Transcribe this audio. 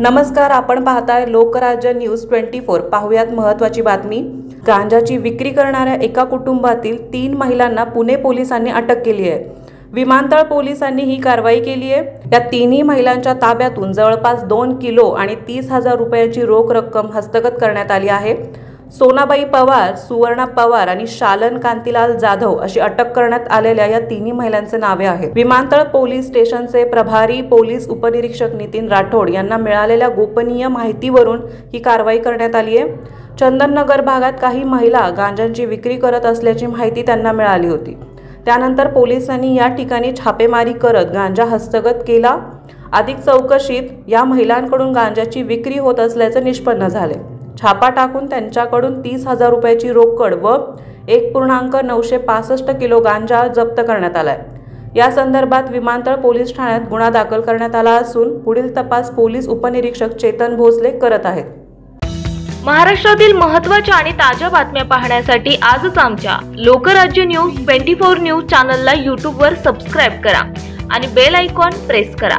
नमस्कार, आपण पाहताय लोकराज्य न्यूज 24। पाहुयात महत्त्वाची बातमी। गांजाची विक्री करणाऱ्या एका कुटुंबातील 3 महिलांना पुणे पोलिसांनी अटक केली आहे। विमानतळ पोलिसांनी ही कारवाई केली आहे। या तिन्ही महिलांच्या ताब्यातून जवळपास 2 किलो आणि 30,000 रुपयाची रोख रक्कम हस्तगत करण्यात आली आहे। सोनाबाई पवार, सुवर्णा पवार आणि शालन कांतीलाल जाधव अशी अटक करण्यात आलेल्या या तिन्ही महिलांचे नावे आहेत। विमानतळ पोलीस स्टेशनचे प्रभारी पोलीस उपनिरीक्षक नितीन राठोड यांना मिळालेल्या गोपनीय माहितीवरून ही कारवाई करण्यात आली आहे। चंदननगर भागात काही महिला गांजाची विक्री करत असल्याची माहिती त्यांना मिळाली होती। त्यानंतर पोलिसांनी या ठिकाणी छापेमारी करत गांजा हस्तगत केला। अधिक चौकशीत या महिलांकडून गांजाची विक्री होत असल्याचे निष्पन्न झाले। छापा टाकून त्यांच्याकडून 30,000 रुपयाची रोकड व 1.965 किलो गांजा जप्त करण्यात आलाय। या संदर्भात विमानतळ पोलीस ठाण्यात गुन्हा दाखल करण्यात आला असून पुढील तपास पोलीस उपनिरीक्षक चेतन भोसले करत आहेत। महाराष्ट्रातील महत्त्वाच्या आणि ताज्या बातम्या पाहण्यासाठी आजच आमच्या लोकराज्य न्यूज 24 न्यूज चॅनलला YouTube वर सबस्क्राइब करा आणि बेल आयकॉन प्रेस करा।